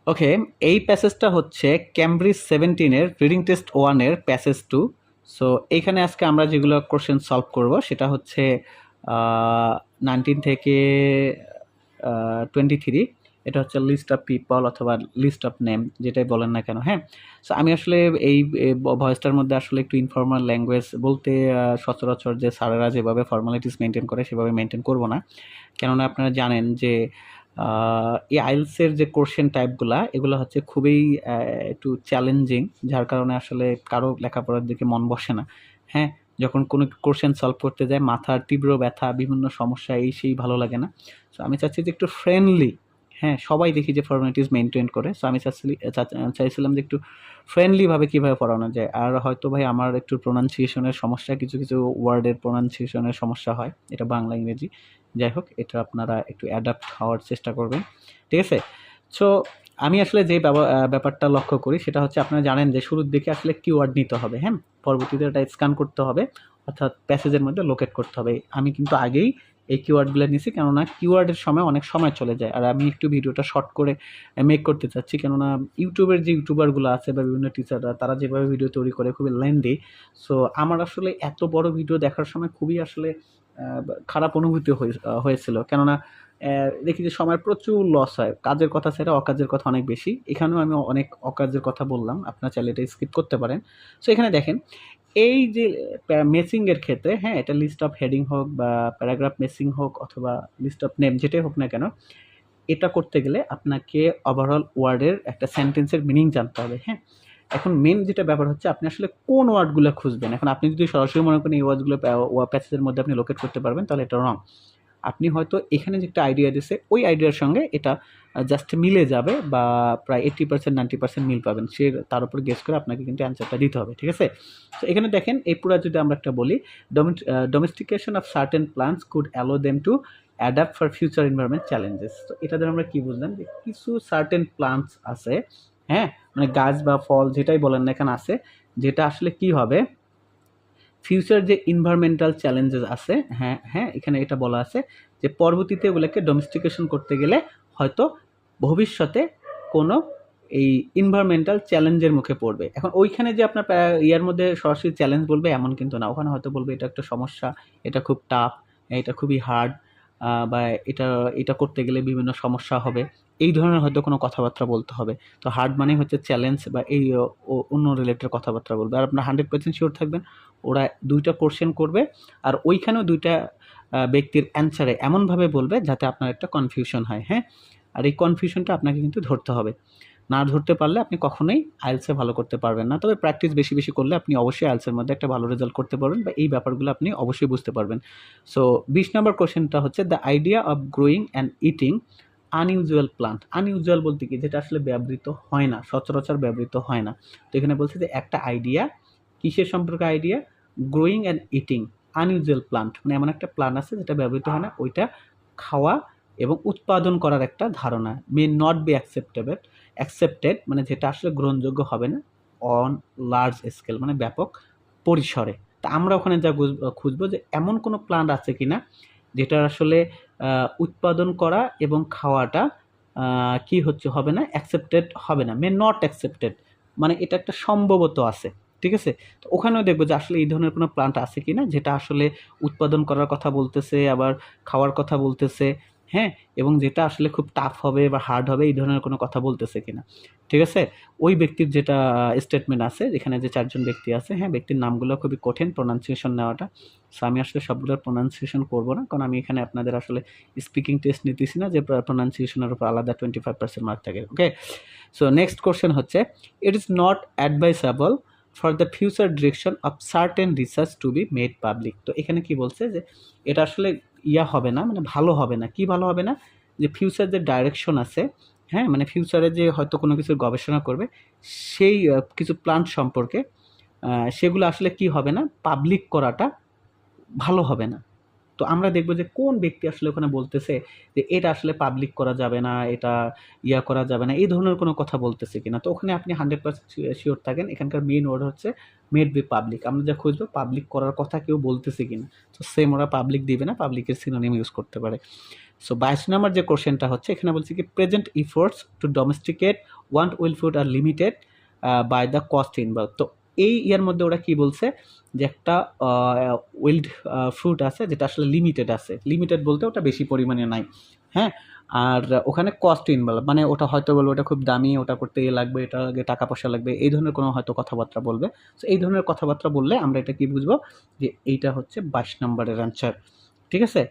ওকে, এই প্যাসেজটা হচ্ছে ক্যামব্রিজ 17-এর রিডিং টেস্ট 1-এর প্যাসেজ 2। সো এইখানে আজকে আমরা যেগুলো কোশ্চেন সলভ করব সেটা হচ্ছে 19 থেকে 23। এটা হচ্ছে লিস্ট অফ পিপল অথবা লিস্ট অফ নেম, যেটাই বলেন না কেন। হ্যাঁ, সো আমি আসলে এই ভয়েসটার মধ্যে আসলে একটু ইনফর্মাল ল্যাঙ্গুয়েজ বলতে সচরাচর যে স্যারেরা যেভাবে ফর্মালিটিস মেনটেন করে সেভাবে মেনটেন করব না। কেননা আপনারা জানেন যে এই আইএলটিএসের যে কোশ্চেন টাইপগুলা এগুলো হচ্ছে খুবই একটু চ্যালেঞ্জিং, যার কারণে আসলে কারো লেখাপড়ার দিকে মন বসে না। হ্যাঁ, যখন কোনো কোশ্চেন সলভ করতে যায় মাথার তীব্র ব্যথা, বিভিন্ন সমস্যা, এই সেই ভালো লাগে না। সো আমি চাচ্ছি যে একটু ফ্রেন্ডলি, হ্যাঁ সবাই দেখি যে ফর্মালিটিস মেনটেন করে। সো আমি চাইছিলাম যে একটু ফ্রেন্ডলিভাবে কীভাবে পড়ানো যায়। আর হয়তো ভাই আমার একটু প্রোনাউন্সিয়েশনের সমস্যা, কিছু কিছু ওয়ার্ডের প্রোনাউন্সিয়েশনের সমস্যা হয়, এটা বাংলা ইংরেজি যাই হোক, এটা আপনারা একটু অ্যাডাপ্ট হওয়ার চেষ্টা করবেন, ঠিক আছে? সো আমি আসলে যে ব্যাপারটা লক্ষ্য করি সেটা হচ্ছে, আপনারা জানেন যে শুরুর দিকে আসলে কিওয়ার্ড নিতে হবে, হ্যাঁ, পরবর্তীতে এটা স্ক্যান করতে হবে, অর্থাৎ প্যাসেজের মধ্যে লোকেট করতে হবে। আমি কিন্তু আগেই এই কিওয়ার্ডগুলো নিয়েছি, কেননা কিওয়ার্ডের সময় অনেক সময় চলে যায়, আর আমি একটু ভিডিওটা শর্ট করে মেক করতে চাচ্ছি, কেননা ইউটিউবের যে ইউটিউবারগুলো আছে বা বিভিন্ন টিচাররা তারা যেভাবে ভিডিও তৈরি করে খুবই লেন্দি। সো আমার আসলে এত বড় ভিডিও দেখার সময় খুবই আসলে খারাপ অনুভূতি হয়েছিল, কেননা দেখি যে সময়ের প্রচুর লস হয়, কাজের কথা ছেড়ে অকাজের কথা অনেক বেশি। এখানেও আমি অনেক অকাজের কথা বললাম, আপনার চাইলে এটা স্কিপ করতে পারেন। সো এখানে দেখেন, এই যে মেসিংয়ের ক্ষেত্রে, হ্যাঁ, এটা লিস্ট অফ হেডিং হোক বা প্যারাগ্রাফ মেসিং হোক অথবা লিস্ট অফ নেম, যেটাই হোক না কেন, এটা করতে গেলে আপনাকে ওভারঅল ওয়ার্ডের একটা সেন্টেন্সের মিনিং জানতে হবে। হ্যাঁ, এখন মেন যেটা ব্যাপার হচ্ছে আপনি আসলে কোন ওয়ার্ডগুলো খুঁজবেন। এখন আপনি যদি সরাসরি মনে করেন এই ওয়ার্ডগুলো প্যাসেজের মধ্যে আপনি লোকেট করতে পারবেন, তাহলে এটা রং। আপনি হয়তো এখানে যে একটা আইডিয়া দিছে ওই আইডিয়ার সঙ্গে এটা জাস্ট মিলে যাবে, বা প্রায় 80% 90% মিল পাবেন, সে তার উপর গেস করে আপনাকে কিন্তু অ্যান্সারটা দিতে হবে, ঠিক আছে? তো এখানে দেখেন, এই পুরো যদি আমরা একটা বলি, domestication of certain plants could allow them to adapt for future environment challenges. তো এটা দ্বারা আমরা কি বুঝলাম, যে কিছু সার্টেন প্লান্টস আছে, হ্যাঁ, মানে গাছ বা ফল যেটাই বলেন না এখানে আছে, যেটা আসলে কি হবে, ফিউচার যে এনভায়রনমেন্টাল চ্যালেঞ্জেস আছে, হ্যাঁ হ্যাঁ, এখানে এটা বলা আছে যে পরবর্তীতে ওগুলোকে ডোমেস্টিকেশন করতে গেলে হয়তো ভবিষ্যতে কোনো এই এনভায়রনমেন্টাল চ্যালেঞ্জের মুখে পড়বে। এখন ওইখানে যে আপনার ইয়ার মধ্যে সরাসরি চ্যালেঞ্জ বলবে এমন কিন্তু না, ওখানে হয়তো বলবে এটা একটা সমস্যা, এটা খুব টাফ, এটা খুবই হার্ড, বা এটা এটা করতে গেলে বিভিন্ন সমস্যা হবে, এই ধরনের হয়তো কোনো কথাবার্তা বলতে হবে। তো হার্ড মানে হচ্ছে চ্যালেঞ্জ বা এই অন্য রিলেটেড কথাবার্তা বলবে। আর আপনার 100% শিওর থাকবেন ওরা 2টা কোশ্চেন করবে, আর ওইখানেও 2টা ব্যক্তির অ্যান্সারে এমনভাবে বলবে যাতে আপনার একটা কনফিউশন হয়, হ্যাঁ? আর এই কনফিউশনটা আপনাকে কিন্তু ধরতে হবে। না ধরতে পারলে আপনি কখনোই আইএলটিএসে ভালো করতে পারবেন না। তবে প্র্যাকটিস বেশি বেশি করলে আপনি অবশ্যই আইএলটিএসের মধ্যে একটা ভালো রেজাল্ট করতে পারবেন, বা এই ব্যাপারগুলো আপনি অবশ্যই বুঝতে পারবেন। সো 20 নম্বর কোশ্চেনটা হচ্ছে, the idea of growing and eating unusual plant. Unusual বলতে কি, যেটা আসলে ব্যবহৃত হয় না, সচরাচর ব্যবহৃত হয় না। তো এখানে বলছে যে একটা আইডিয়া, কিসের সম্পর্কে idea, growing and eating unusual plant, মানে এমন একটা প্লান্ট আছে যেটা ব্যবহৃত হয় না, ওইটা খাওয়া এবং উৎপাদন করার একটা ধারণা। মে নট বি অ্যাকসেপ্টেড মানে যেটা আসলে গ্রহণযোগ্য হবে না, অন লার্জ স্কেল মানে ব্যাপক পরিসরে। তা আমরা ওখানে যা খুঁজবো যে এমন কোনো প্লান্ট আছে কিনা যেটা আসলে উৎপাদন করা এবং খাওয়াটা কি হচ্ছে, হবে না, অ্যাকসেপ্টেড হবে না, মে নট অ্যাকসেপ্টেড মানে এটা একটা সম্ভবত আছে, ঠিক আছে? তো ওখানেও দেখবো যে আসলে এই ধরনের কোনো প্লান্ট আছে কিনা যেটা আসলে উৎপাদন করার কথা বলতেছে, আবার খাওয়ার কথা বলতেছে, হ্যাঁ, এবং যেটা আসলে খুব টাফ হবে বা হার্ড হবে, এই ধরনের কোনো কথা বলতেছে কিনা, ঠিক আছে? ওই ব্যক্তির যেটা স্টেটমেন্ট আছে, এখানে যে 4জন ব্যক্তি আছে, হ্যাঁ, ব্যক্তির নামগুলো খুবই কঠিন প্রোনাউন্সিয়েশন নেওয়াটা। সো আমি আসলে সবগুলোর প্রোনাউন্সিয়েশন করবো না, কারণ আমি এখানে আপনাদের আসলে স্পিকিং টেস্ট নিতেছি না যে প্রোনাউন্সিয়েশনের উপর আলাদা 25% মার্ক থাকে, ওকে? সো নেক্সট কোশ্চেন হচ্ছে, it is not অ্যাডভাইসেবল for the future direction of certain research to be made public. তো এখানে কি বলছে যে এটা আসলে ইয়া হবে না, মানে ভালো হবে না, কি ভালো হবে না, যে ফিউচার যে ডাইরেকশন আছে, হ্যাঁ, মানে ফিউচারে যে হয়তো কোনো কিছুর গবেষণা করবে সেই কিছু প্ল্যান্ট সম্পর্কে, সেগুলো আসলে কি হবে না, পাবলিক করাটা ভালো হবে না, তো আমরা দেখবো যে কোন ব্যক্তি আসলে ওখানে বলতেছে যে এটা আসলে পাবলিক করা যাবে না, এটা করা যাবে না, এই ধরনের কোনো কথা বলতেছে কিনা। তো ওখানে আপনি 100% শিওর থাকেন এখানকার মেইন ওয়ার্ড হচ্ছে মেড বি পাবলিক। আমরা যা খুঁজবো পাবলিক করার কথা কেউ বলতেছে কিনা। তো সেম ওরা পাবলিক দিবে না, পাবলিকের সিনোনিম ইউজ করতে পারে। সো 22 নম্বর যে কোশ্চেনটা হচ্ছে এখানে বলছে কি present efforts to domesticate want wild food are limited by the cost involve. তো এই ইয়ার মধ্যে ওরা কি বলছে যে একটা উইল্ড ফ্রুট আছে যেটা আসলে লিমিটেড আছে, লিমিটেড বলতে ওটা বেশি পরিমাণে নাই, হ্যাঁ। আর ওখানে কস্ট ইনভলভ মানে ওটা হয়তো বলবে ওটা খুব দামি, ওটা করতে ইয়ে লাগবে, এটা আগে টাকা পয়সা লাগবে, এই ধরনের কোনো হয়তো কথাবার্তা বলবে। সো এই ধরনের কথাবার্তা বললে আমরা এটা কি বুঝবো যে এইটা হচ্ছে 22 নম্বরের অ্যান্সার, ঠিক আছে।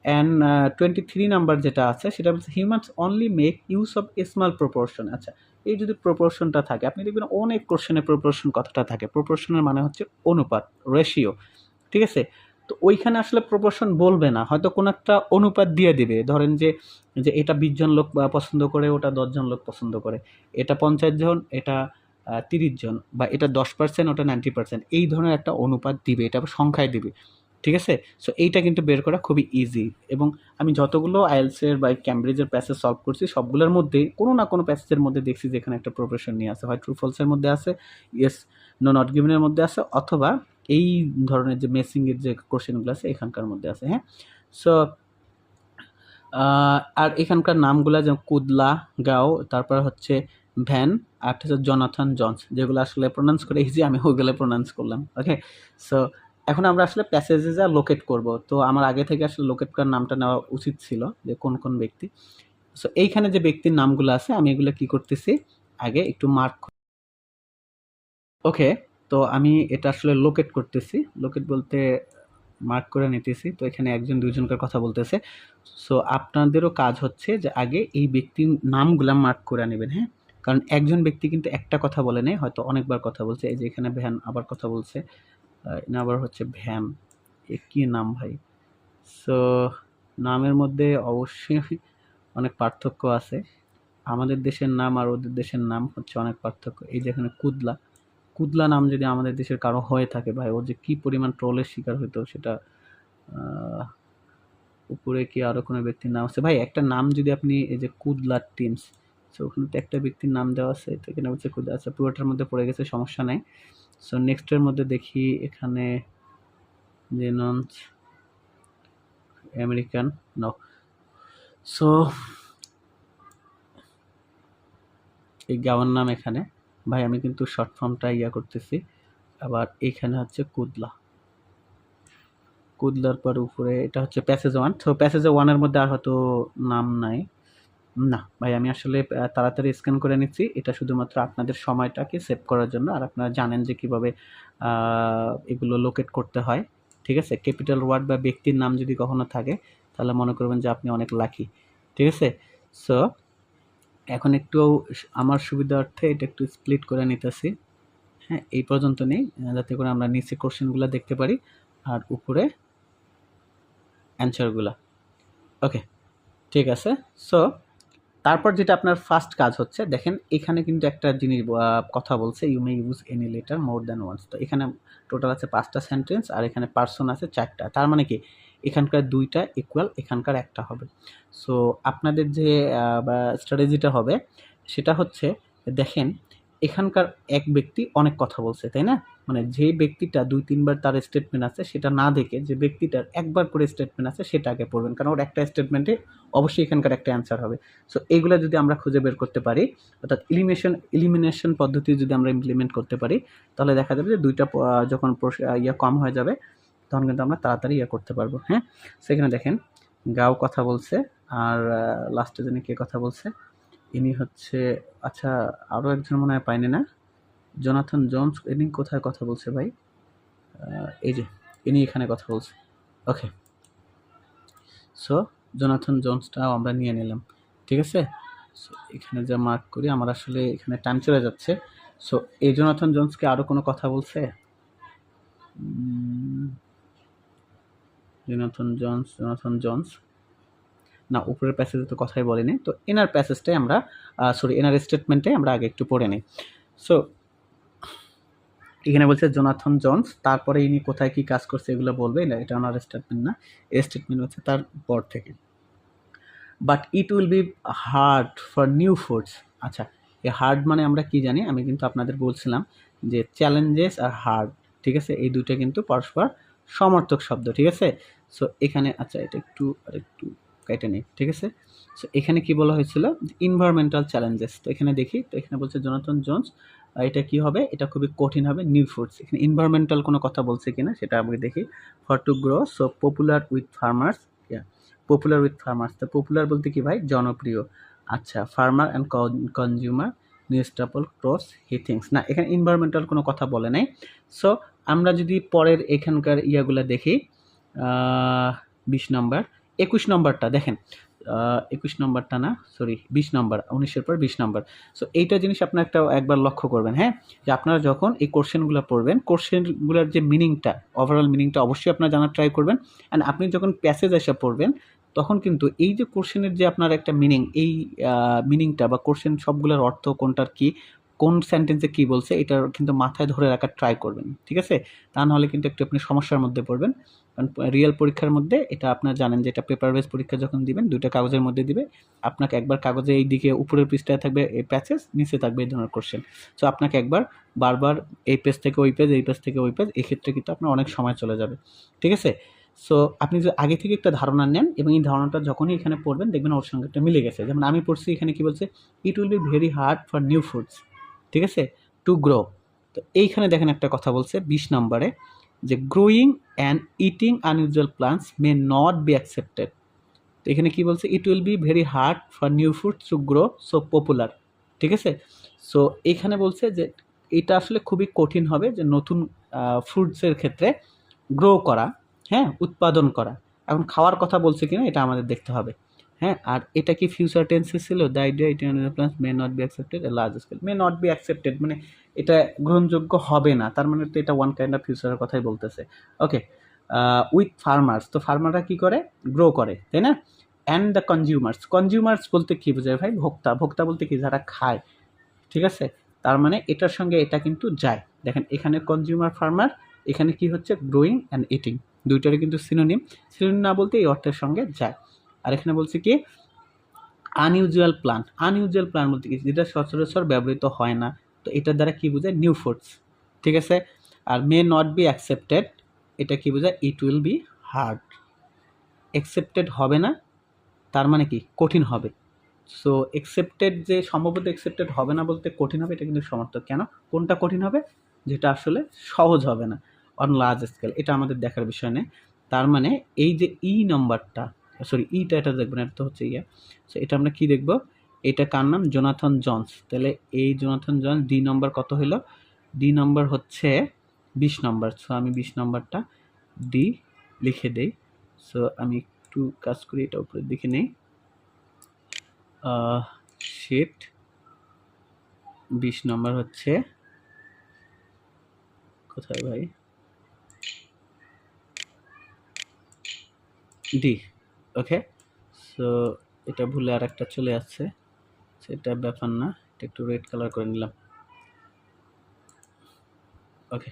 অ্যান্ড 23 নাম্বার যেটা আছে সেটা হচ্ছে humans only make use of a small proportion. আচ্ছা, এই যদি প্রপোর্শনটা থাকে, আপনি দেখবেন অনেক কোশ্চেনে প্রপোর্শন কথাটা থাকে। প্রপোর্শনের মানে হচ্ছে অনুপাত, রেশিও, ঠিক আছে। তো ওইখানে আসলে প্রপোর্শন বলবে না, হয়তো কোনো একটা অনুপাত দিয়ে দিবে। ধরেন যে যে এটা 20 জন লোক পছন্দ করে, ওটা 10 জন লোক পছন্দ করে, এটা 50 জন, এটা 30 জন, বা এটা 10%, ওটা 90%, এই ধরনের একটা অনুপাত দিবে, এটা সংখ্যায় দিবে, ঠিক আছে। সো এইটা কিন্তু বের করা খুবই ইজি। এবং আমি যতগুলো আইএলসের বা ক্যামব্রিজের প্যাসেজ সলভ করছি সবগুলোর মধ্যেই কোনো না কোনো প্যাসেজের মধ্যে দেখছি যেখানে একটা প্রপোর্শন নিয়ে আছে, হয় ট্রু ফলসের মধ্যে আছে, ইয়েস নো নট গিভেনের মধ্যে আছে, অথবা এই ধরনের যে মেসিংয়ের যে কোশ্চেনগুলো আছে এখানকার মধ্যে আছে, হ্যাঁ। সো আর এখানকার নামগুলা যেমন কুদলা, গাও, তারপর হচ্ছে ভ্যান, আর হচ্ছে জনাথন জনস, যেগুলো আসলে প্রোনাউন্স করে ইজি, আমি ওইগুলো প্রোনাউন্স করলাম, ওকে। সো এখন আমরা আসলে প্যাসেজে যা লোকেট করব, তো আমার আগে থেকে আসলে লোকেট করার নামটা নেওয়া উচিত ছিল যে কোন কোন ব্যক্তি। সো এইখানে যে ব্যক্তির নামগুলো আছে আমি এগুলো কি করতেছি আগে একটু মার্ক, ওকে। তো আমি এটা আসলে লোকেট করতেছি, লোকেট বলতে মার্ক করে নিতেছি। তো এখানে একজন দুইজনকার কথা বলতেছে। সো আপনাদেরও কাজ হচ্ছে যে আগে এই ব্যক্তির নামগুলা মার্ক করে নেবেন, হ্যাঁ। কারণ একজন ব্যক্তি কিন্তু একটা কথা বলে নেই, হয়তো অনেকবার কথা বলছে। এই যে এখানে ভ্যান আবার কথা বলছে, আবার হচ্ছে ভ্যান, এ কি নাম ভাই। সো নামের মধ্যে অবশ্যই অনেক পার্থক্য আছে। আমাদের দেশের নাম আর ওদের দেশের নাম হচ্ছে অনেক পার্থক্য। এই যে এখানে কুদলা, কুদলা নাম যদি আমাদের দেশের কারো হয়ে থাকে ভাই, ও যে কি পরিমাণ ট্রোলের শিকার হইতো সেটা। উপরে কি আরো কোনো ব্যক্তির নাম আছে ভাই? একটা নাম যদি আপনি এই যে কুদলা টিমস, সো ওখানে তো একটা ব্যক্তির নাম দেওয়া আছে, তো এখানে হচ্ছে কুদলা। আচ্ছা, পুরোটার মধ্যে পড়ে গেছে, সমস্যা নাই। সো নেক্সট এর মধ্যে দেখি এখানে জেনন্স আমেরিকান, নো। সো এই গাওয়ার নাম এখানে ভাই, আমি কিন্তু শর্ট ফর্মটা করতেছি। আবার এখানে হচ্ছে কুদলা, কুদলার পর উপরে এটা হচ্ছে প্যাসেজ ওয়ান। তো প্যাসেজে ওয়ানের মধ্যে আর হয়তো নাম নাই। না ভাই, আমি আসলে তাড়াতাড়ি স্ক্যান করে নিচ্ছি, এটা শুধুমাত্র আপনাদের সময়টাকে সেভ করার জন্য। আর আপনারা জানেন যে কিভাবে এগুলো লোকেট করতে হয়, ঠিক আছে। ক্যাপিটাল ওয়ার্ড বা ব্যক্তির নাম যদি কখনো থাকে তাহলে মনে করবেন যে আপনি অনেক লাকি, ঠিক আছে। সো এখন একটু আমার সুবিধার্থে এটা একটু স্প্লিট করে নিতেছি, হ্যাঁ। এই পর্যন্ত নেই, যাতে করে আমরা নিচে কোশ্চেনগুলো দেখতে পারি আর উপরে অ্যান্সারগুলা, ওকে, ঠিক আছে। সো তারপর যেটা আপনার ফার্স্ট কাজ হচ্ছে, দেখেন এখানে কিন্তু একটা জিনিস কথা বলছে, you may use any letter more than once. তো এখানে টোটাল আছে 5টা সেন্টেন্স, আর এখানে পার্সন আছে 4টা। তার মানে কি এখানকার 2টা ইকুয়াল এখানকার একটা হবে। সো আপনাদের যে স্ট্র্যাটেজিটা হবে সেটা হচ্ছে, দেখেন এখানকার এক ব্যক্তি অনেক কথা বলছে, তাই না। মানে যে ব্যক্তিটা 2-3 বার তার স্টেটমেন্ট আছে সেটা না দেখে যে ব্যক্তিটার একবার করে স্টেটমেন্ট আছে সেটা আগে পড়বেন, কারণ ওর একটা স্টেটমেন্টে অবশ্যই এখানকার একটা অ্যান্সার হবে। সো এইগুলো যদি আমরা খুঁজে বের করতে পারি, অর্থাৎ এলিমিনেশন পদ্ধতি যদি আমরা ইমপ্লিমেন্ট করতে পারি, তাহলে দেখা যাবে যে দুইটা যখন কম হয়ে যাবে তখন কিন্তু আমরা তাড়াতাড়ি করতে পারবো, হ্যাঁ। সেখানে দেখেন গাও কথা বলছে, আর লাস্টে জানি কে কথা বলছে, ইনি হচ্ছে, আচ্ছা আরও একজন মনে হয় পাইনি না, জোনাথন জোন্স, ইনি কোথায় কথা বলছে ভাই, এই যে ইনি এখানে কথা বলছে, ওকে। সো জোনাথন জোন্সটাও আমরা নিয়ে নিলাম, ঠিক আছে। সো এখানে যা মার্ক করি, আমার আসলে এখানে টাইম চলে যাচ্ছে। সো এই জোনাথন জোন্সকে আরও কোনো কথা বলছে, জোনাথন জোন্স না, উপরের প্যাসেজে তো কথাই বলেনি। তো এনার প্যাসেজটাই আমরা এনার স্টেটমেন্টে আমরা আগে একটু পড়ে নিই। সো এখানে বলছে জোনাথন জনস, তারপরে ইনি কোথায় কি কাজ করছে এগুলো বলবে, এটা ওনার স্টেটমেন্ট না, এই স্টেটমেন্ট হচ্ছে তার পর থেকে। But it will be hard for new foods. আচ্ছা, এই হার্ড মানে আমরা কি জানি, আমি কিন্তু আপনাদের বলছিলাম যে চ্যালেঞ্জেস আর হার্ড, ঠিক আছে, এই দুইটা কিন্তু পরস্পর সমর্থক শব্দ, ঠিক আছে। সো এখানে আচ্ছা এটা একটু কেটে নিই, ঠিক আছে। সো এখানে কি বলা হয়েছিল, এনভায়রনমেন্টাল চ্যালেঞ্জেস। তো এখানে দেখি, তো এখানে বলছে জোনাথন জোন্স, এটা কি হবে, এটা খুবই কঠিন হবে, নিউ ফুডস। এখানে এনভায়রনমেন্টাল কোনো কথা বলছে কিনা সেটা আমি দেখি। For to grow so popular with farmers, popular with farmers, তো পপুলার বলতে কি ভাই, জনপ্রিয়। আচ্ছা, farmer and consumer new staple cross he thinks, না এখানে এনভায়রনমেন্টাল কোনো কথা বলে নাই। সো আমরা যদি পরের এখানকার ইয়াগুলো দেখি, 20 নম্বর 21 নম্বরটা দেখেন, 21 নম্বরটা না, সরি 20 নম্বর, 19-এর পর 20 নম্বর। সো এইটা জিনিস আপনার একবার লক্ষ্য করবেন, হ্যাঁ, যে আপনারা যখন এই কোশ্চেনগুলো পড়বেন, কোশ্চেনগুলোর যে মিনিংটা, ওভারঅল মিনিংটা অবশ্যই আপনারা জানার ট্রাই করবেন। অ্যান্ড আপনি যখন প্যাসেজ এসে পড়বেন, তখন কিন্তু এই যে কোশ্চেনের যে আপনার একটা মিনিং, এই মিনিংটা বা কোশ্চেন সবগুলোর অর্থ কোনটার কি, কোন সেন্টেন্সে কি বলছে, এটার কিন্তু মাথায় ধরে রাখার ট্রাই করবেন, ঠিক আছে। তা নাহলে কিন্তু একটু আপনি সমস্যার মধ্যে পড়বেন। কারণ রিয়েল পরীক্ষার মধ্যে এটা আপনারা জানেন যে এটা পেপার বেস পরীক্ষা যখন দিবেন, দুইটা কাগজের মধ্যে দিবে, আপনাকে একবার কাগজে এই দিকে উপরের পৃষ্ঠায় থাকবে এই প্যাসেজ, নিচে থাকবে এই ধরনের কোশ্চেন। সো আপনাকে একবার বারবার এই পেজ থেকে ওই পেজ, এই পেজ থেকে ওই পেজ, এক্ষেত্রে কিন্তু আপনার অনেক সময় চলে যাবে, ঠিক আছে। সো আপনি যদি আগে থেকে একটা ধারণা নেন এবং এই ধারণাটা যখনই এখানে পড়বেন দেখবেন ওর সঙ্গে একটা মিলে গেছে। যেমন আমি পড়ছি এখানে কি বলছে, it will be very hard for new foods, ঠিক আছে, টু গ্রো। তো এইখানে দেখেন একটা কথা বলছে 20 নম্বরে, যে growing and eating unusual plants may not be accepted. তো এখানে কি বলছে, it will be very hard for new foods to grow so popular, ঠিক আছে। সো এখানে বলছে যে এটা আসলে খুবই কঠিন হবে যে নতুন ফ্রুটসের ক্ষেত্রে গ্রো করা, হ্যাঁ, উৎপাদন করা। এখন খাওয়ার কথা বলছে কিনা এটা আমাদের দেখতে হবে, হ্যাঁ। আর এটা কি ফিউচার টেন্সে ছিল, the idea it plunge may not be accepted a large scale, may not be accepted মানে এটা গ্রহণযোগ্য হবে না, তার মানে তো এটা ওয়ান কাইন্ড অফ ফিউচারের কথাই বলতেছে। ওকে, উইথ ফার্মার্স, তো ফার্মাররা কি করে, গ্রো করে, তাই না। অ্যান্ড দ্য কনজিউমার্স, কনজিউমার্স বলতে কি বোঝায় ভাই, ভোক্তা, ভোক্তা বলতে কি, যারা খায়, ঠিক আছে। তার মানে এটার সঙ্গে এটা কিন্তু যায়, দেখেন এখানে কনজিউমার ফার্মার, এখানে কি হচ্ছে গ্রোয়িং অ্যান্ড ইটিং, দুইটারই কিন্তু সিনোনিম, সিনোনিম না বলতে এই অর্থের সঙ্গে যায়। আর এখানে বলছে কি আনইউজুয়াল প্লান্ট, আনইউজুয়াল প্লান্ট বলতে কি, যেটা সচরাচর ব্যবহৃত হয় না, তো এটার দ্বারা কি বোঝায়, নিউ ফুডস, ঠিক আছে। আর মে নট বি অ্যাকসেপ্টেড, এটা কি বোঝায়, it will be hard, accepted হবে না, তার মানে কি কঠিন হবে। সো অ্যাকসেপ্টেড, যে সম্ভবত অ্যাকসেপ্টেড হবে না বলতে কঠিন হবে, এটা কিন্তু সমর্থক। কেন, কোনটা কঠিন হবে, যেটা আসলে সহজ হবে না অন লার্জ স্কেল, এটা আমাদের দেখার বিষয় নেই। তার মানে এই যে ই নাম্বারটা, সরি ইটা, এটা দেখবেন, এটা তো হচ্ছে ইয়া। সো এটা আমরা কি দেখব, এটা কার নাম, জোনাথন জনস। তাহলে এই জোনাথন জনস, ডি নম্বর কত হলো, ডি নম্বর হচ্ছে 20 নম্বর। সো আমি 20 নম্বরটা ডি লিখে দেই। সো আমি একটু কাজ করি, এটা উপরের দিকে নেই, শিফট 20 নম্বর হচ্ছে কোথায় ভাই, ডি। ওকে, সো এটা ভুলে আর একটা চলে আসছে, সেটা ব্যাপার না, এটা একটু রেড কালার করে নিলাম। ওকে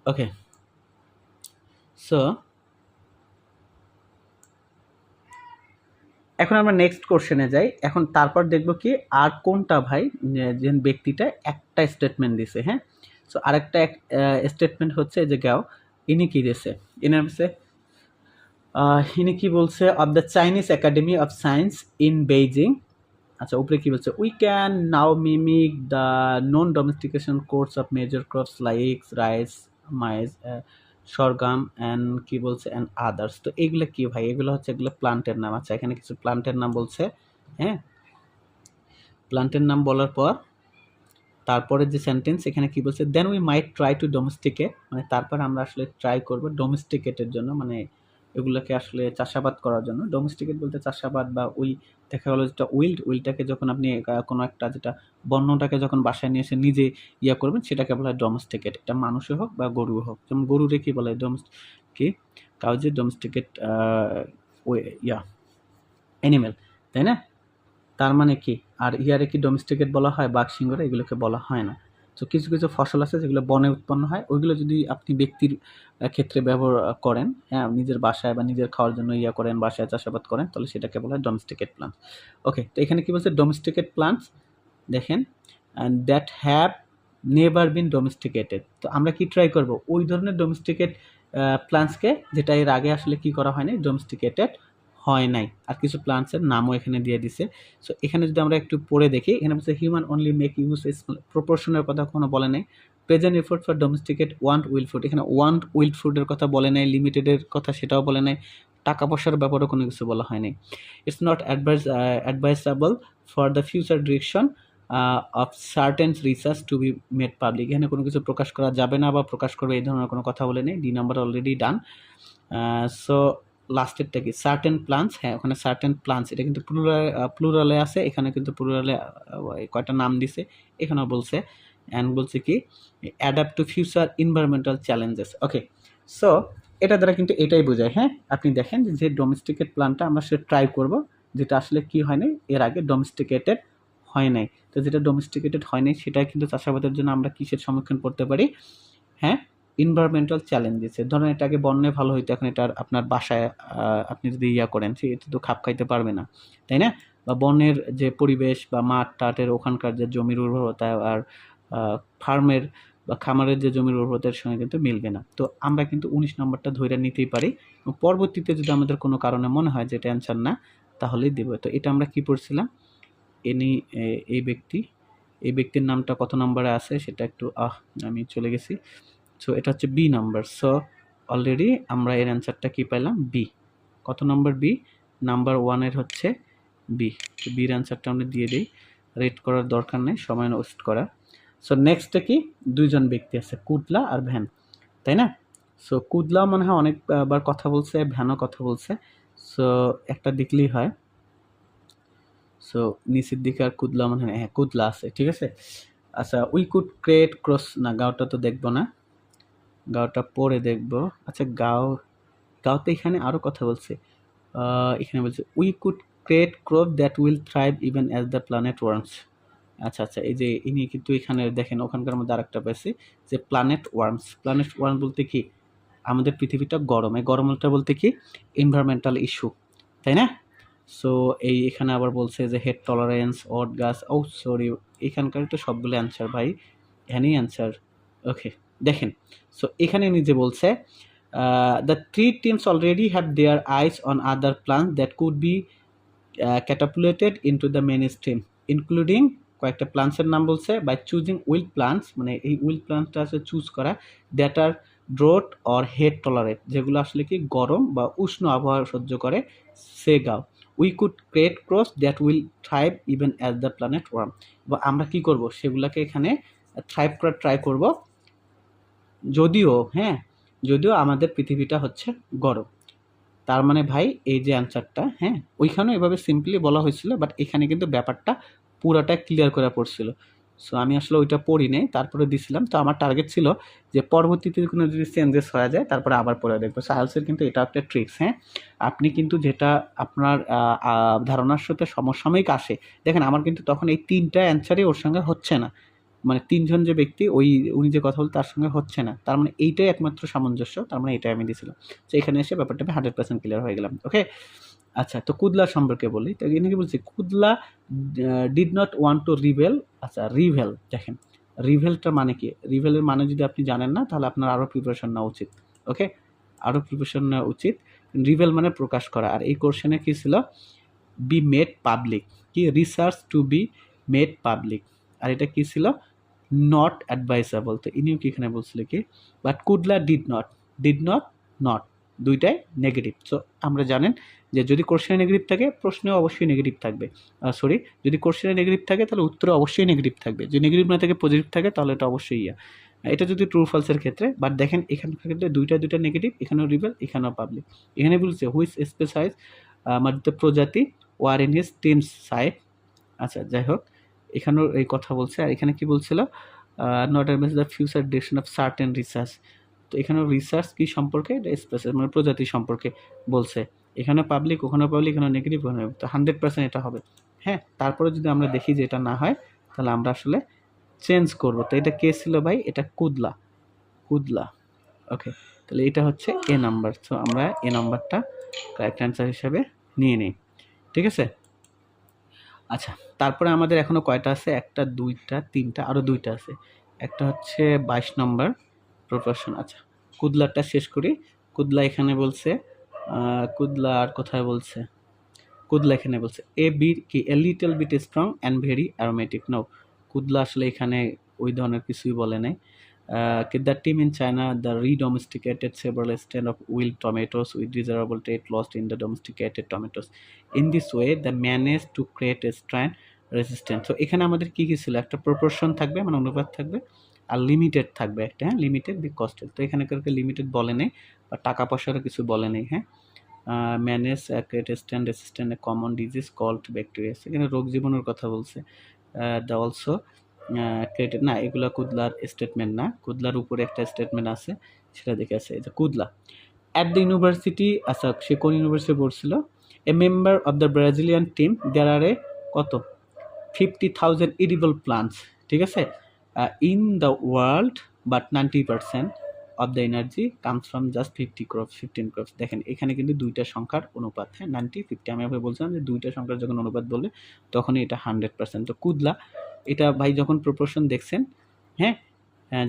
ওকে, সো এখন আমরা নেক্সট কোশ্চেনে যাই। এখন তারপর দেখব কি আর কোনটা ভাই, যে ব্যক্তিটা একটা স্টেটমেন্ট দিছে, হ্যাঁ। সো আরেকটা স্টেটমেন্ট হচ্ছে যে গাও, ইনি কি দিয়েছে, ইনি কি বলছে, of the Chinese Academy of Science in Beijing. আচ্ছা, উপরে কি বলছে, we can now mimic the non domestication course of major crops like rice, maize, sorghum and কি বলছে অ্যান্ড আদার্স। তো এগুলো কি ভাই, এগুলো হচ্ছে এগুলো প্লান্টের নাম। আচ্ছা, এখানে কিছু প্লান্টের নাম বলছে, হ্যাঁ। প্লান্টের নাম বলার পর তারপরে যে সেন্টেন্স, এখানে কি বলছে, then we might try to domesticate, মানে তারপর আমরা আসলে ট্রাই করব ডোমেস্টিকেটের জন্য, মানে এগুলোকে আসলে চাষাবাদ করার জন্য। ডোমেস্টিকেট বলতে চাষাবাদ, বা উই, দেখা গেলো যেটা উইলটাকে যখন আপনি কোনো একটা, যেটা বন্যটাকে যখন বাসায় নিয়ে এসে নিজে ইয়া করবেন, সেটাকে বলা হয় ডোমেস্টিকেট। এটা মানুষে হোক বা গরু হোক, যেমন গরুরে কি বলে, কি কাউজে ডোমেস্টিকেট ইয়া অ্যানিমেল, তাই না। তার মানে কি, আর ইয়ারে কি ডোমেস্টিকেট বলা হয়, বাঘ সিংহরে, এগুলোকে বলা হয় না। তো কিছু কিছু ফসল আছে যেগুলো বনে উৎপন্ন হয়, ওইগুলো যদি আপনি ব্যক্তির ক্ষেত্রে ব্যবহার করেন, হ্যাঁ, নিজের বাসায় বা নিজের খাওয়ার জন্য করেন, বাসায় চাষাবাদ করেন, তাহলে সেটাকে বলা হয় ডোমেস্টিকেট প্লান্টস। ওকে, তো এখানে কি বলছে, ডোমেস্টিকেট প্লান্টস, দেখেন, and that have never been domesticated. তো আমরা কি ট্রাই করব, ওই ধরনের ডোমেস্টিকেট প্লান্টসকে যেটা এর আগে আসলে কি করা হয়নি, ডোমেস্টিকেটেড হয় নাই। আর কিছু প্লান্টসের নামও এখানে দিয়ে দিছে। সো এখানে যদি আমরা একটু পড়ে দেখি, এখানে বলছে হিউম্যান অনলি মেক ইউজ প্রপোর্শনের কথা কোনো বলে নাই। Present effort for domesticate want wild food, এখানে ওয়ান্ট উইল্ড ফুডের কথা বলে নাই, লিমিটেডের কথা সেটাও বলে নাই, টাকা পয়সার ব্যাপারেও কোনো কিছু বলা হয়নি। It's not অ্যাডভাইসেবল for the future direction of certain research to be made public, এখানে কোনো কিছু প্রকাশ করা যাবে না বা প্রকাশ করবে এই ধরনের কোনো কথা বলে নেই। D number already done. So লাস্টেরটা কি, সার্টেন প্লান্টস, হ্যাঁ ওখানে সার্টেন প্লান্টস, এটা কিন্তু প্লুরালে আছে, এখানে কিন্তু প্লুরালে কয়টা নাম দিছে, এখানেও বলছে। অ্যান্ড বলছে কি, adapt two future environmental challenges. ওকে, সো এটা দ্বারা কিন্তু এটাই বোঝায়, হ্যাঁ, আপনি দেখেন যে ডোমেস্টিকেট প্লান্টটা আমরা সেটা ট্রাই করব, যেটা আসলে কি হয় নাই, এর আগে ডোমেস্টিকেটেড হয় নাই। তো যেটা ডোমেস্টিকেটেড হয় নাই সেটা কিন্তু চাষাবাদের জন্য আমরা কিসের সম্মুখীন পড়তে পারি, হ্যাঁ, এনভায়রনমেন্টাল চ্যালেঞ্জেস। ধরেন এটা আগে বন্যে ভালো হইতো, এখন এটা আপনার বাসায় আপনি যদি করেন, সে এটা তো খাপ খাইতে পারবে না, তাই না? বা বনের যে পরিবেশ বা মাঠ টাটের ওখানকার যে জমির উর্বরতা আর ফার্মের বা খামারের যে জমির উর্বরতার সঙ্গে কিন্তু মিলবে না। তো আমরা কিন্তু 19 নম্বরটা ধইরা নিতেই পারি। পরবর্তীতে যদি আমাদের কোনো কারণে মনে হয় যে এটা অ্যান্সার না, তাহলেই দেব। তো এটা আমরা কি পড়ছিলাম, এনি এই ব্যক্তির নামটা কত নম্বরে আছে সেটা একটু আমি চলে গেছি। সো এটা হচ্ছে বি নাম্বার। সো অলরেডি আমরা এর অ্যান্সারটা কি পাইলাম, বি। কত নম্বর, বি নাম্বার 1 এর হচ্ছে বি। তো বির অ্যান্সারটা আমরা দিয়ে দিই, রেড করার দরকার নেই, সময় ওয়েস্ট করা। সো নেক্সটটা কি, দুইজন ব্যক্তি আছে, কুদলা আর ভ্যান, তাই না? সো কুদলা মনে হয় অনেকবার কথা বলছে, ভ্যানও কথা বলছে। সো একটা দেখলেই হয়। সো নিচের দিকে আর কুদলা মনে হয়, হ্যাঁ কুদলা আছে, ঠিক আছে। আচ্ছা, উই কুড ক্রিয়েট ক্রস, না গাওটা তো দেখবো না, গাওটা পরে দেখবো। আচ্ছা, গাওতে এখানে আরো কথা বলছে। এখানে বলছে we could create crop that will thrive even as the planet worms. আচ্ছা আচ্ছা, এই যে ইনি কিন্তু এখানে দেখেন ওখানকার মধ্যে আরেকটা পেয়েছি যে প্ল্যানেট ওয়ার্মস। প্ল্যানেট ওয়ার্ম বলতে কি, আমাদের পৃথিবীটা গরম, এই গরমটা বলতে কি এনভায়রনমেন্টাল ইস্যু, তাই না? সো এখানে আবার বলছে যে হেড টলারেন্স, অড গাছ, ও সরি, এখানকার তো সবগুলো অ্যান্সার ভাই, এখানেই অ্যান্সার। ওকে, দেখেন, সো এখানে নিজে বলছে the three teams already have their eyes on other plants that could be catapulted into the mainstream, including কয়েকটা প্লান্টসের নাম বলছে, বাই চুজিং উইল্ড প্লান্টস, মানে এই উইল্ড প্লান্টটা আছে চুজ করা, that are drought or heat tolerate, যেগুলো আসলে কি গরম বা উষ্ণ আবহাওয়া সহ্য করে, সে গাও। We could create crops that will thrive even as the planet warm, এবং আমরা কি করব, সেগুলোকে এখানে থ্রাইভ করার ট্রাই করব, যদিও আমাদের পৃথিবীটা হচ্ছে গরম। তার মানে ভাই এই যে অ্যান্সারটা, হ্যাঁ, ওইখানেও এভাবে সিম্পলি বলা হয়েছিল, বাট এখানে কিন্তু ব্যাপারটা পুরাটা ক্লিয়ার করে পড়ছিল। সো আমি আসলে ওইটা পড়ি নাই, তারপরে দিছিলাম। তো আমার টার্গেট ছিল যে পরবর্তীতে কোনো যদি চেঞ্জেস হয়ে যায় তারপরে আবার পড়ে দেখবো। সায়েন্সের কিন্তু এটা একটা ট্রিক্স, হ্যাঁ, আপনি কিন্তু যেটা আপনার ধারণার সাথে সমসাময়িক আসে, দেখেন আমার কিন্তু তখন এই 3টা অ্যান্সারই ওর সঙ্গে হচ্ছে না, মানে 3জন যে ব্যক্তি উনি যে কথা বল তার সঙ্গে হচ্ছে না, তার মানে এইটাই একমাত্র সামঞ্জস্য, তার মানে এটাই আমি দিয়েছিলাম। তো এখানে এসে ব্যাপারটা আমি 100% ক্লিয়ার হয়ে গেলাম। ওকে, আচ্ছা, তো কুদলা সম্পর্কে বলি। তো এখানে কি বলছি, Kudla did not want to reveal. আচ্ছা, রিভেল, দেখেন রিভেলটা মানে কি, রিভেলের মানে যদি আপনি জানেন না তাহলে আপনার আরও প্রিপারেশন নেওয়া উচিত। ওকে, আরও প্রিপারেশন নেওয়া উচিত। রিভেল মানে প্রকাশ করা, আর এই কোশ্চেনে কি ছিল, বি মেড পাবলিক, কি research to be made public, আর এটা কি ছিল, নট অ্যাডভাইসেবল। তো ইনিও কি এখানে বলছিল কি, বাট কুদলা নট দুইটাই নেগেটিভ। সো আমরা জানেন যে যদি কোশ্চেনে নেগেটিভ থাকে প্রশ্নেও অবশ্যই নেগেটিভ থাকবে, যদি কোশ্চেনে নেগেটিভ থাকে তাহলে উত্তরে অবশ্যই নেগেটিভ থাকবে, যদি নেগেটিভ না থাকে পজিটিভ থাকে তাহলে এটা অবশ্যই এটা যদি ট্রু ফলসের ক্ষেত্রে। বাট দেখেন এখানকার ক্ষেত্রে দুইটা নেগেটিভ, এখানেও রিভেল এখানেও পাবলিক। এখানে বলছে হুইচ স্পেসাইজ মধ্য প্রজাতি were in his teams side. আচ্ছা, যাই হোক, এখানেও এই কথা বলছে। আর এখানে কি বলছিল, not advance the future direction of certain research. তো এখানেও রিসার্চ কি সম্পর্কে, এটা স্পেসাস মানে প্রজাতি সম্পর্কে বলছে। এখানে পাবলিক, ওখানে পাবলিক, এখানে নেগেটিভ, ওখানে, তো 100% এটা হবে। হ্যাঁ, তারপরে যদি আমরা দেখি যে এটা না হয় তাহলে আমরা আসলে চেঞ্জ করব। তো এটা কে ছিল ভাই? এটা কুদলা, কুদলা। ওকে, তাহলে এটা হচ্ছে এ নাম্বার। সো আমরা এ নাম্বারটা কারেক্ট অ্যান্সার হিসেবে নিয়ে নিই। ঠিক আছে? আচ্ছা, তারপরে আমাদের এখনো কয়টা আছে? 1টা 2টা 3টা, আরও 2টা আছে। একটা হচ্ছে 22 নম্বর প্রপোর্শন। আচ্ছা, কুদলাটা শেষ করি। কুদলা এখানে বলছে, কুদলা আর কোথায় বলছে? কুদলা এখানে বলছে এ বিট কি a little bit strong and very aromatic. No, Kudla আসলে এখানে ওই ধরনের কিছুই বলে নাই। The team in China the redomesticated several strains of wild tomatoes with desirable trait lost in the domesticated tomatoes. In this way, they managed to create a strain resistant. So এখানে আমাদের কি কি ছিল? একটা প্রপোর্শন থাকবে, মানে অনুপাত থাকবে, আর লিমিটেড থাকবে একটা, হ্যাঁ, লিমিটেড বি কস্টেড। তো এখানে কাউকে লিমিটেড বলে নেই, বা টাকা পয়সারও কিছু বলে নেই, হ্যাঁ। Manage create stand resistant a common disease called bacteria, এখানে রোগ জীবাণুর কথা বলছে। দ্য অলসো ক্রিয়েটেড, না এগুলা কুদলার স্টেটমেন্ট না, কুদলার উপরে একটা স্টেটমেন্ট আছে, সেটা দেখে আছে। এটা কুদলা অ্যাট দ্য ইউনিভার্সিটি, আচ্ছা সে কোন ইউনিভার্সিটি পড়ছিল? A member of the Brazilian team there are a কত 50,000 এডিবল প্লান্টস, ঠিক আছে, in the world, but 90% of the energy comes from just 15 crops. দেখেন এখানে কিন্তু দুইটা সংখ্যার অনুপাত, হ্যাঁ, 90-50। আমি আপনাকে বলছিলাম যে দুইটা সংখ্যার যখন অনুপাত বললে তখনই এটা 100%। তো কুদলা এটা ভাই যখন প্রপোর্শন দেখছেন, হ্যাঁ,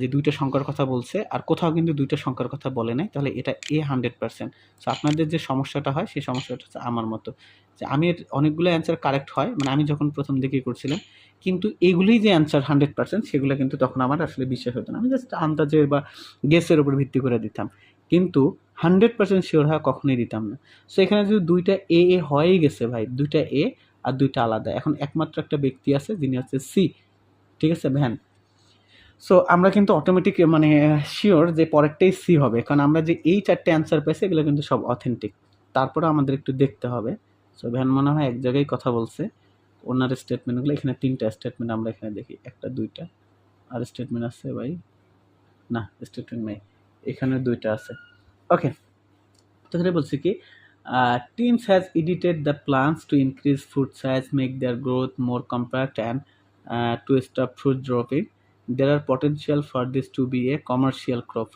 যে দুইটা সংখ্যার কথা বলছে আর কোথাও কিন্তু দুইটা সংখ্যার কথা বলে নাই, তাহলে এটা এ 100%। সো আপনাদের যে সমস্যাটা হয় সেই সমস্যাটা হচ্ছে আমার মতো, যে আমি অনেকগুলো অ্যান্সার কারেক্ট হয়, মানে আমি যখন প্রথম দিকে করছিলাম, কিন্তু এগুলোই যে অ্যান্সার 100% সেগুলো কিন্তু তখন আমার আসলে বিশ্বাস হতো না। আমি জাস্ট আন্দাজের বা গেসের উপর ভিত্তি করে দিতাম, কিন্তু 100% শিওর হওয়া কখনোই দিতাম না। সো এখানে যদি দুইটা এ এ হয়েই গেছে ভাই, দুইটা এ আর দুইটা আলাদা, এখন একমাত্র একটা ব্যক্তি আছে যিনি হচ্ছে সি, ঠিক আছে, ভ্যান। সো আমরা কিন্তু অটোমেটিক মানে শিওর যে পরেরটাই সি হবে, কারণ আমরা যে এই 4টে অ্যান্সার পেয়েছি এগুলো কিন্তু সব অথেন্টিক। তারপরে আমাদের একটু দেখতে হবে। সো ভ্যান মনে হয় এক জায়গায় কথা বলছে, ওনার স্টেটমেন্টগুলো এখানে 3টা স্টেটমেন্ট আমরা এখানে দেখি, 1টা 2টা, আর স্টেটমেন্ট আছে ভাই? না, স্টেটমেন্ট নেই, এখানে 2টা আছে। ওকে, তো এখানে বলছি কি teams has edited the plants to increase fruit size, make their growth more compact, and to stop fruit dropping. There are potential for this to be a commercial crop.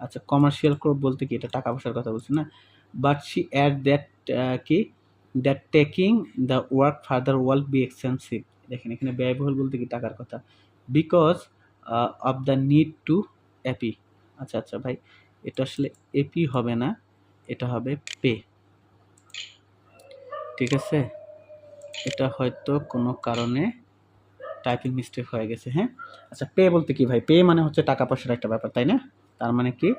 আচ্ছা, কমার্শিয়াল ক্রপ বলতে কি? এটা টাকা পয়সার কথা বলছি না, but she add that কি that taking the work further would be expensive. দেখেন এখানে ব্যয়বহুল বলতে কি? টাকার কথা। Because of the need to এপি। আচ্ছা আচ্ছা ভাই, এটা আসলে এপি হবে না, এটা হবে পে, ঠিক আছে, এটা হয়তো কোনো কারণে টাইপিং মিস্টেক হয়ে গেছে, হ্যাঁ। আচ্ছা, পে বলতে কি ভাই? পে মানে হচ্ছে টাকা পয়সার একটা ব্যাপার, তাই না? তার মানে কি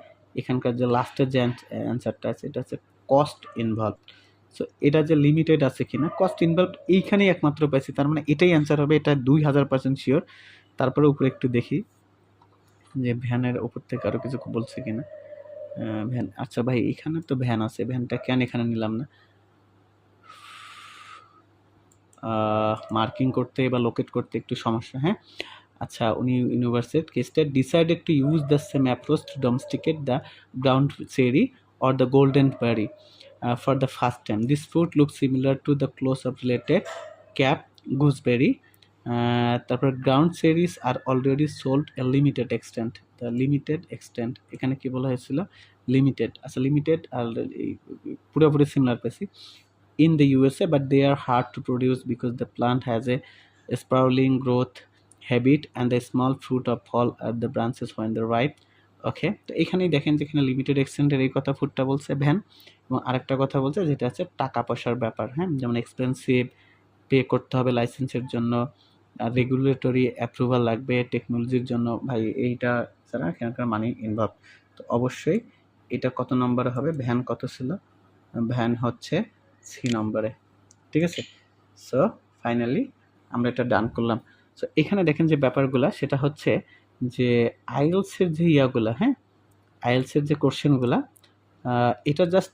এখানকার যে লাস্টের যে অ্যান্সারটা আছে এটা হচ্ছে কস্ট ইনভলভ। সো এটা যে লিমিটেড আছে কিনা, কস্ট ইনভলভ এইখানেই একমাত্র পাইছি, তার মানে এটাই অ্যান্সার হবে, এটা 2000% শিওর। তারপরে উপরে একটু দেখি যে ভ্যানের উপর থেকে আরও কিছু বলছে কিনা। ভ্যান, আচ্ছা ভাই এখানে তো ভ্যান আছে, ভ্যানটা কেন এখানে নিলাম না? মার্কিং করতে বা লোকেট করতে একটু সমস্যা, হ্যাঁ। আচ্ছা, উনি ইউনিভার্সিটি কেসটা decided to use the same approach to domesticate the ground cherry or the golden berry for the first time. This fruit looks similar to the close-up related cap gooseberry. তারপর ground cherries are already sold a limited extent. The limited extent এখানে কি বলা হয়েছিল? Limited. আচ্ছা, limited আর পুরোপুরি similar পেয়েছি in the USA, but they are hard to produce because the plant has a sprawling growth habit and the small fruit of fall at the branches when they ripe. ওকে, তো এখানেই দেখেন যেখানে limited এক্সটেন্টের এই কথা ফুটটা বলছে van, এবং আরেকটা কথা বলছে যেটা হচ্ছে টাকা পয়সার ব্যাপার, হ্যাঁ, যেমন এক্সপেন্সিভ, পে করতে হবে লাইসেন্সের জন্য, আর রেগুলেটরি অ্যাপ্রুভাল লাগবে টেকনোলজির জন্য। ভাই এইটা ছাড়া এখানকার মানি ইনভলভ। তো অবশ্যই এটা কত নম্বরে হবে? ভ্যান কত ছিল? ভ্যান হচ্ছে সি নম্বরে, ঠিক আছে। সো ফাইনালি আমরা এটা ডান করলাম। সো এখানে দেখেন যে ব্যাপারগুলা, সেটা হচ্ছে যে আইএলসের যে ইয়াগুলা, হ্যাঁ, আইএলসের যে কোশ্চেনগুলা, এটা জাস্ট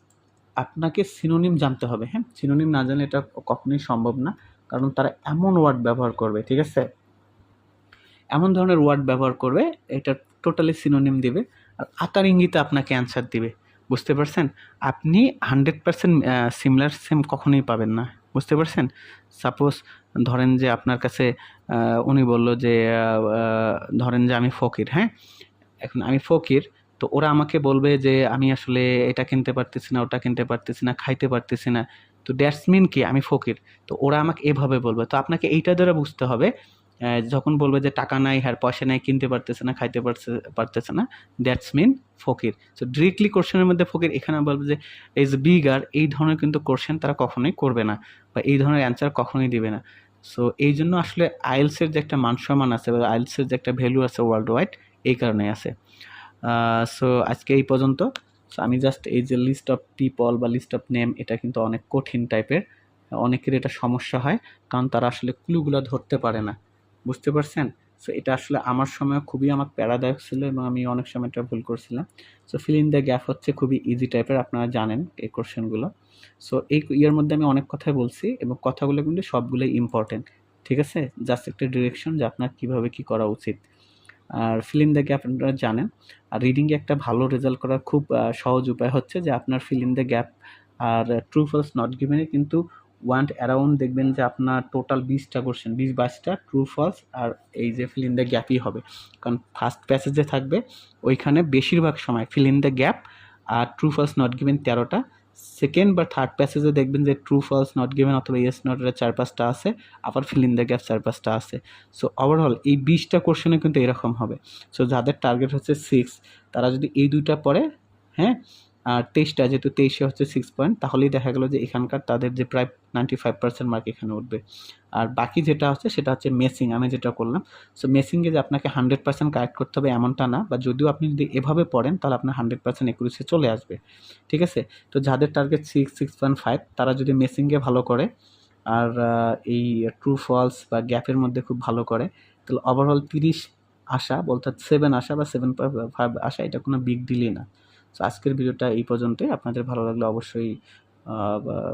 আপনাকে সিনোনিম জানতে হবে, হ্যাঁ। সিনোনিম না জানলে এটা কখনোই সম্ভব না, কারণ তারা এমন ওয়ার্ড ব্যবহার করবে, ঠিক আছে, এমন ধরনের ওয়ার্ড ব্যবহার করবে, এটা টোটালি সিনোনিম দিবে, আর আকার ইঙ্গিতে আপনাকে অ্যান্সার দিবে, বুঝতে পারছেন? আপনি 100% সিমিলার সেম কখনোই পাবেন না, বুঝতে পারছেন? সাপোজ ধরেন যে আপনার কাছে উনি বলল যে ধরেন যে আমি ফকির, হ্যাঁ? এখন আমি ফকির, তো ওরা আমাকে বলবে যে আমি আসলে এটা কিনতে পারতেছি না, ওটা কিনতে পারতেছি না, খাইতে পারতেছি না। তো দ্যাটস মিন কি আমি ফকির। তো ওরা আমাকে এভাবে বলবে। তো আপনাকে এইটা দ্বারা বুঝতে হবে যখন বলবে যে টাকা নাই, হ্যাঁ পয়সা নাই, কিনতে পারতেছে না, খাইতে পারতেছে না, দ্যাটস মিন ফকির। সো ডিরেক্টলি কোশ্চেনের মধ্যে ফকির, এখানে বলবে যে ইজ বিগার, এই ধরনের কিন্তু কোশ্চেন তারা কখনোই করবে না বা এই ধরনের অ্যান্সার কখনোই দিবে না। সো এই জন্য আসলে আইএলসের যে একটা মান সম্মান আছে বা আইএলসের যে একটা ভ্যালু আছে ওয়ার্ল্ড ওয়াইড, এই কারণেই আছে। সো আজকে এই পর্যন্ত। সো আমি জাস্ট এই যে লিস্ট অফ পিপল বা লিস্ট অফ নেম, এটা কিন্তু অনেক কঠিন টাইপের, অনেকের এটা সমস্যা হয় কারণ তারা আসলে ক্লুগুলো ধরতে পারে না। বুঝতে পারছেন? সো এটা আসলে আমার সময় খুবই আমার প্যারাদায়ক ছিল এবং আমি অনেক সময় এটা ভুল করছিলাম। So feel in the gap হচ্ছে খুবই ইজি টাইপের, আপনারা জানেন এই কোশ্চেনগুলো। সো এই ইয়ের মধ্যে আমি অনেক কথাই বলছি এবং কথাগুলো কিন্তু সবগুলোই ইম্পর্টেন্ট। ঠিক আছে? জাস্ট একটা ডিরেকশন যে আপনার কীভাবে কী করা উচিত। আর ফিল ইন দ্য গ্যাপ আপনারা জানেন। আর রিডিংয়ে একটা ভালো রেজাল্ট করার খুব সহজ উপায় হচ্ছে যে আপনার ফিল ইন দ্য গ্যাপ আর ট্রু ফলস নট গিভেনে কিন্তু অ্যারাউন্ড দেখবেন যে আপনার টোটাল 20টা কোশ্চেন, 20-22টা ট্রু ফলস আর এই যে ফিল ইন দ্য গ্যাপই হবে। কারণ ফার্স্ট প্যাসেজে থাকবে ওইখানে বেশিরভাগ সময় ফিল ইন দ্য গ্যাপ আর ট্রু ফলস নট গিভেন 13টা। সেকেন্ড বা থার্ড প্যাসেজে দেখবেন যে ট্রু ফলস নট গিভেন অথবা ইয়েস নট এর 4-5টা আছে, আবার ফিল ইন দ্য গ্যাপ 4-5টা আছে। সো ওভারঅল এই 20টা কোশ্চেনে কিন্তু এরকম হবে। সো যাদের টার্গেট হচ্ছে 6, তারা যদি এই 2টা পড়ে, হ্যাঁ, আর 23টা, যেহেতু 23-এ হচ্ছে 6 পয়েন্ট, তাহলেই দেখা গেল যে এখানকার তাদের যে প্রায় 95% মার্ক এখানে উঠবে। আর বাকি যেটা হচ্ছে সেটা হচ্ছে মেসিং, আমি যেটা করলাম। সো মেসিংয়ে যে আপনাকে 100% কারেক্ট করতে হবে এমনটা না, বা যদিও আপনি যদি এভাবে পড়েন তাহলে আপনার 100% একুরেসি চলে আসবে। ঠিক আছে? তো যাদের টার্গেট 6, 6.5, তারা যদি মেসিংয়ে ভালো করে আর এই ট্রু ফলস বা গ্যাপের মধ্যে খুব ভালো করে, তাহলে ওভারঅল 30 আসা, বলতে 7 আসা বা 7.5 আসা, এটা কোনো বিগ ডিলই না। সো আজকের ভিডিওটা এই পর্যন্তই। আপনাদের ভালো লাগলে অবশ্যই